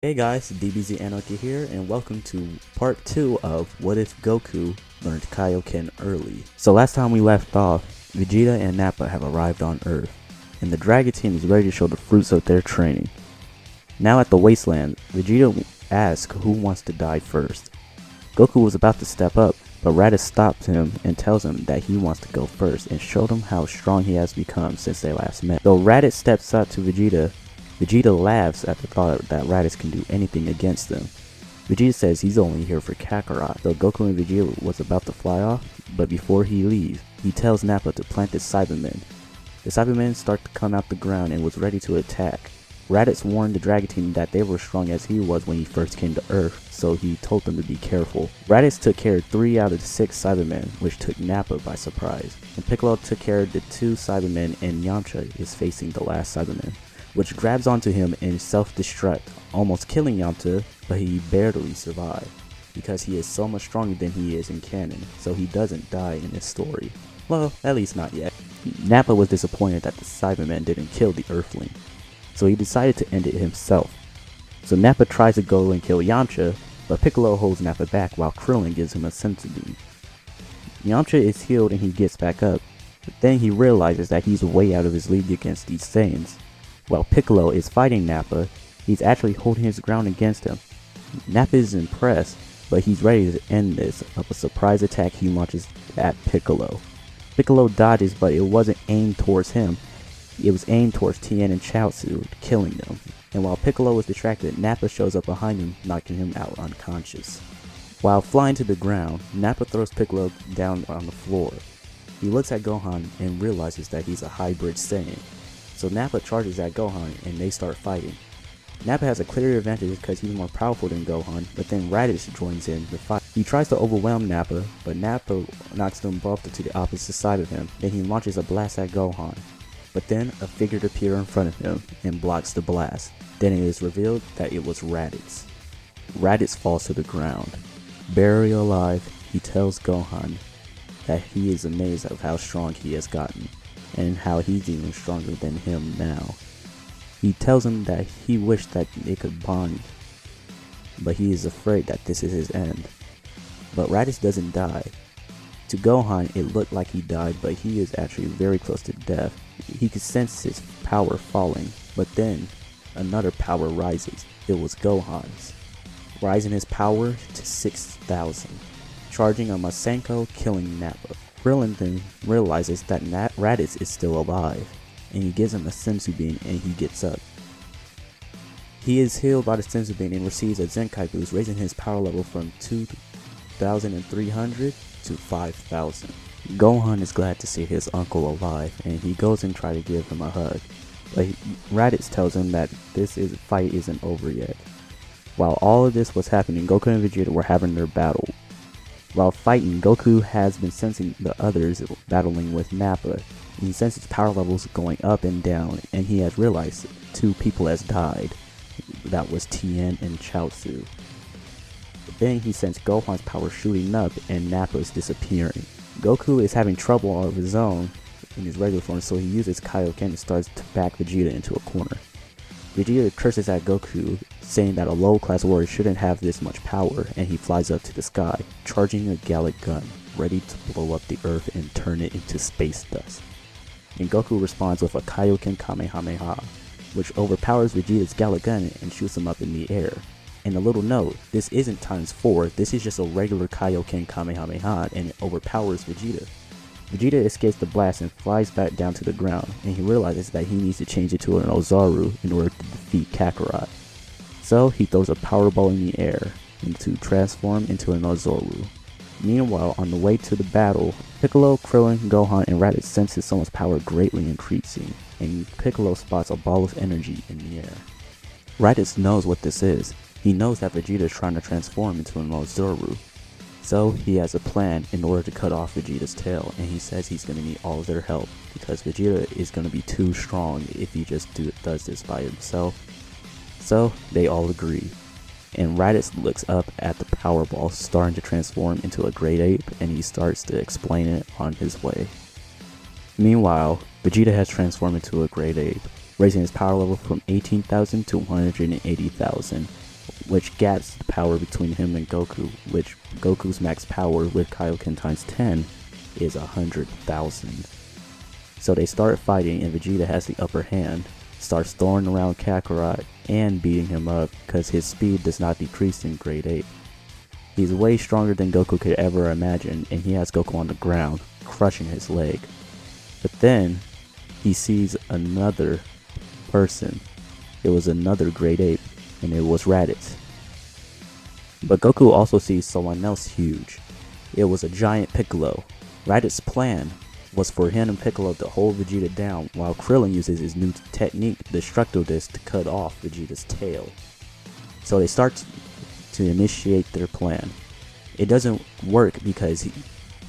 Hey guys, DBZ Anarchy here, and welcome to part 2 of What If Goku Learned Kaioken Early. So last time we left off, Vegeta and Nappa have arrived on Earth, and the Dragon Team is ready to show the fruits of their training. Now at the wasteland, Vegeta asks who wants to die first. Goku was about to step up, but Raditz stops him and tells him that he wants to go first and showed him how strong he has become since they last met. Though Raditz steps up to Vegeta, Vegeta laughs at the thought that Raditz can do anything against them. Vegeta says he's only here for Kakarot, so Goku and Vegeta was about to fly off, but before he leaves, he tells Nappa to plant the Cybermen. The Cybermen start to come out the ground and was ready to attack. Raditz warned the Dragon Team that they were strong as he was when he first came to Earth, so he told them to be careful. Raditz took care of 3 out of the 6 Cybermen, which took Nappa by surprise. And Piccolo took care of the 2 Cybermen, and Yamcha is facing the last Cyberman, which grabs onto him in self-destruct, almost killing Yamcha, but he barely survived, because he is so much stronger than he is in canon, so he doesn't die in this story. Well, at least not yet. Nappa was disappointed that the Cyberman didn't kill the Earthling, so he decided to end it himself. So Nappa tries to go and kill Yamcha, but Piccolo holds Nappa back while Krillin gives him a senzu bean. Yamcha is healed and he gets back up, but then he realizes that he's way out of his league against these saiyans. While Piccolo is fighting Nappa, he's actually holding his ground against him. Nappa is impressed, but he's ready to end this of a surprise attack he launches at Piccolo. Piccolo dodges, but it wasn't aimed towards him. It was aimed towards Tien and Chaozu, killing them. And while Piccolo was distracted, Nappa shows up behind him, knocking him out unconscious. While flying to the ground, Nappa throws Piccolo down on the floor. He looks at Gohan and realizes that he's a hybrid Saiyan. So Nappa charges at Gohan and they start fighting. Nappa has a clear advantage because he's more powerful than Gohan, but then Raditz joins in the fight. He tries to overwhelm Nappa, but Nappa knocks them both to the opposite side of him. Then he launches a blast at Gohan. But then a figure appears in front of him and blocks the blast. Then it is revealed that it was Raditz. Raditz falls to the ground. Barely alive, he tells Gohan that he is amazed at how strong he has gotten, and how he's even stronger than him now. He tells him that he wished that they could bond, but he is afraid that this is his end. But Raditz doesn't die. To Gohan, it looked like he died, but he is actually very close to death. He could sense his power falling, but then another power rises. It was Gohan's, rising his power to 6,000, charging a Masenko, killing Nappa. Krillin then realizes that Raditz is still alive, and he gives him a senzu bean and he gets up. He is healed by the senzu bean and receives a Zenkai boost, raising his power level from 2,300 to 5,000. Gohan is glad to see his uncle alive, and he goes and tries to give him a hug, but Raditz tells him that fight isn't over yet. While all of this was happening, Goku and Vegeta were having their battle. While fighting, Goku has been sensing the others battling with Nappa. He senses power levels going up and down, and he has realized 2 people has died. That was Tien and Chaozu. But then he sensed Gohan's power shooting up and Nappa's disappearing. Goku is having trouble of his own in his regular form, so he uses Kaioken and starts to back Vegeta into a corner. Vegeta curses at Goku, saying that a low-class warrior shouldn't have this much power, and he flies up to the sky, charging a Gallic gun, ready to blow up the Earth and turn it into space dust. And Goku responds with a Kaioken Kamehameha, which overpowers Vegeta's Gallic gun and shoots him up in the air. And a little note, this isn't ×4, this is just a regular Kaioken Kamehameha, and it overpowers Vegeta. Vegeta escapes the blast and flies back down to the ground, and he realizes that he needs to change it to an Ozaru in order to defeat Kakarot. So he throws a power ball in the air and to transform into an Ozaru. Meanwhile, on the way to the battle, Piccolo, Krillin, Gohan, and Raditz sense his son's power greatly increasing, and Piccolo spots a ball of energy in the air. Raditz knows what this is. He knows that Vegeta is trying to transform into an Ozaru. So he has a plan in order to cut off Vegeta's tail, and he says he's going to need all of their help, because Vegeta is going to be too strong if he just does this by himself. So they all agree, and Raditz looks up at the power ball starting to transform into a Great Ape, and he starts to explain it on his way. Meanwhile, Vegeta has transformed into a Great Ape, raising his power level from 18,000 to 180,000, which gaps the power between him and Goku, which Goku's max power with Kaioken times 10 is 100,000. So they start fighting and Vegeta has the upper hand, starts throwing around Kakarot and beating him up because his speed does not decrease in Great Ape. He's way stronger than Goku could ever imagine and he has Goku on the ground, crushing his leg. But then he sees another person. It was another Great Ape, and it was Raditz. But Goku also sees someone else huge. It was a giant Piccolo. Raditz's plan was for him and Piccolo to hold Vegeta down while Krillin uses his new technique, the Destructo Disc, to cut off Vegeta's tail. So they start to initiate their plan. It doesn't work because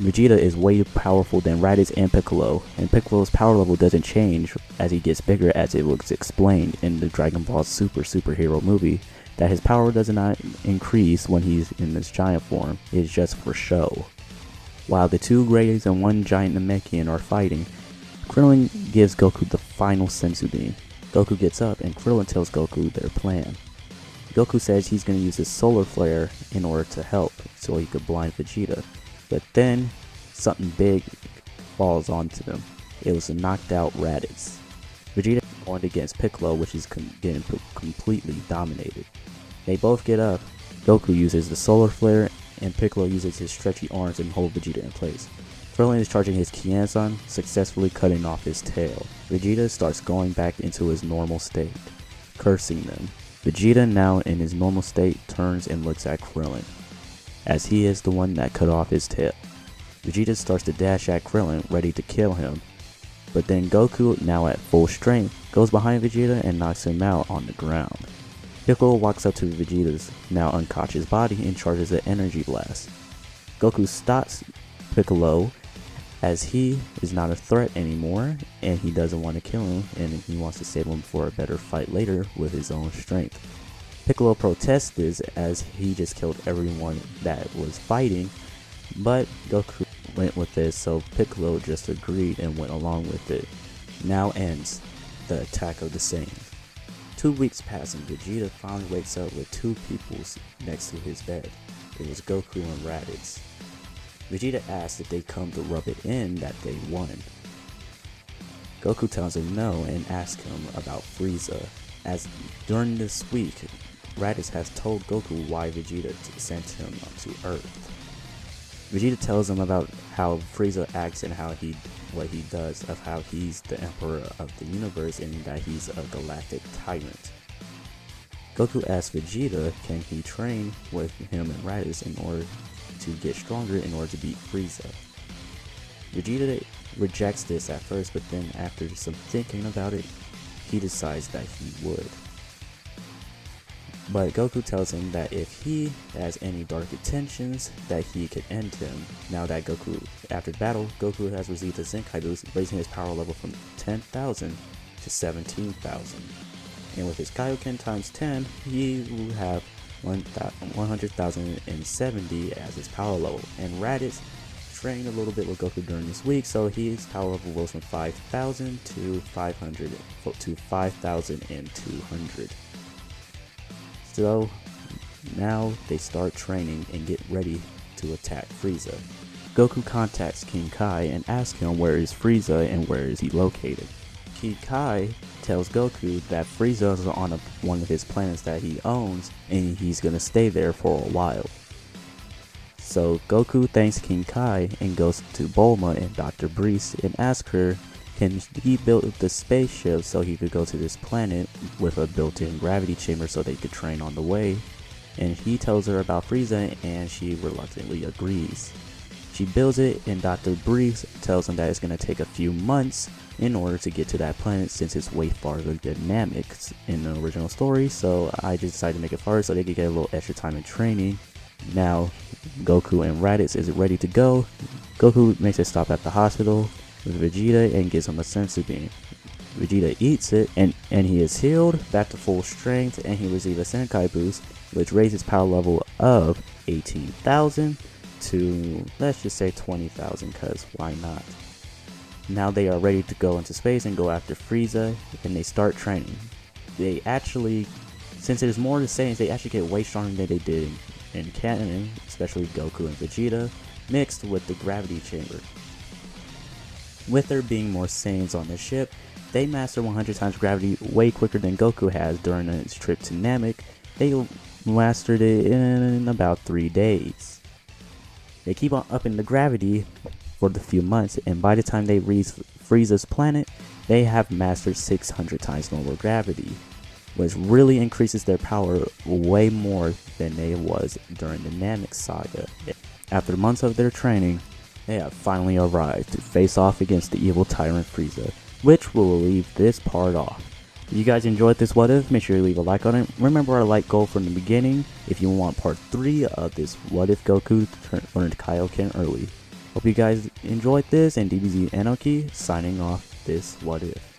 Vegeta is way powerful than Raditz and Piccolo's power level doesn't change as he gets bigger, as it was explained in the Dragon Ball superhero movie, that his power does not increase when he's in this giant form, it's just for show. While the two Great Apes and one giant Namekian are fighting, Krillin gives Goku the final Senzu Bean. Goku gets up and Krillin tells Goku their plan. Goku says he's going to use his solar flare in order to help, so he could blind Vegeta. But then, something big falls onto them. It was a knocked out Raditz. Vegeta going against Piccolo, which is getting completely dominated. They both get up. Goku uses the solar flare, and Piccolo uses his stretchy arms and hold Vegeta in place. Krillin is charging his Kiansan, successfully cutting off his tail. Vegeta starts going back into his normal state, cursing them. Vegeta, now in his normal state, turns and looks at Krillin, as he is the one that cut off his tail. Vegeta starts to dash at Krillin, ready to kill him, but then Goku, now at full strength, goes behind Vegeta and knocks him out on the ground. Piccolo walks up to Vegeta's now unconscious body and charges an energy blast. Goku stops Piccolo as he is not a threat anymore and he doesn't want to kill him and he wants to save him for a better fight later with his own strength. Piccolo protests this as he just killed everyone that was fighting, but Goku went with this, so Piccolo just agreed and went along with it. Now ends the attack of the Saiyans. 2 weeks pass and Vegeta finally wakes up with two people next to his bed. It was Goku and Raditz. Vegeta asks if they come to rub it in that they won. Goku tells him no and asks him about Frieza, as during this week, Raditz has told Goku why Vegeta sent him to Earth. Vegeta tells him about how Frieza acts and what he does, of how he's the emperor of the universe and that he's a galactic tyrant. Goku asks Vegeta can he train with him and Raditz in order to get stronger in order to beat Frieza. Vegeta rejects this at first, but then after some thinking about it, he decides that he would. But Goku tells him that if he has any dark intentions, that he could end him. Now that after the battle, Goku has received a Zenkai boost, raising his power level from 10,000 to 17,000. And with his Kaioken times 10, he will have 100,070 as his power level. And Raditz trained a little bit with Goku during this week, so his power level rose from 5,000 to 5,200. So now they start training and get ready to attack Frieza. Goku contacts King Kai and asks him where is Frieza and where is he located. King Kai tells Goku that Frieza is on one of his planets that he owns and he's gonna stay there for a while. So Goku thanks King Kai and goes to Bulma and Dr. Breeze and asks her can he build the spaceship so he could go to this planet with a built-in gravity chamber so they could train on the way. And he tells her about Frieza and she reluctantly agrees. She builds it and Dr. Breeze tells him that it's going to take a few months in order to get to that planet since it's way farther than Namek in the original story. So I just decided to make it farther so they could get a little extra time in training. Now Goku and Raditz is ready to go. Goku makes a stop at the hospital with Vegeta and gives him a Senzu Bean. Vegeta eats it and he is healed back to full strength and he receives a Zenkai boost which raises power level of 18,000 to let's just say 20,000 because why not. Now they are ready to go into space and go after Frieza and they start training. They actually Since it is more the Saiyans, they actually get way stronger than they did in canon, especially Goku and Vegeta, mixed with the gravity chamber. With there being more Saiyans on the ship, they master 100 times gravity way quicker than Goku has during his trip to Namek. They mastered it in about 3 days. They keep on upping the gravity for the few months, and by the time they reach Frieza's planet, they have mastered 600 times normal gravity, which really increases their power way more than they was during the Namek saga. After months of their training, they have finally arrived to face off against the evil tyrant Frieza, which will leave this part off. If you guys enjoyed this what if, make sure you leave a like on it. Remember our like goal from the beginning if you want part 3 of this what if Goku learned Kaioken early. Hope you guys enjoyed this, and DBZ Anarchy signing off this what if.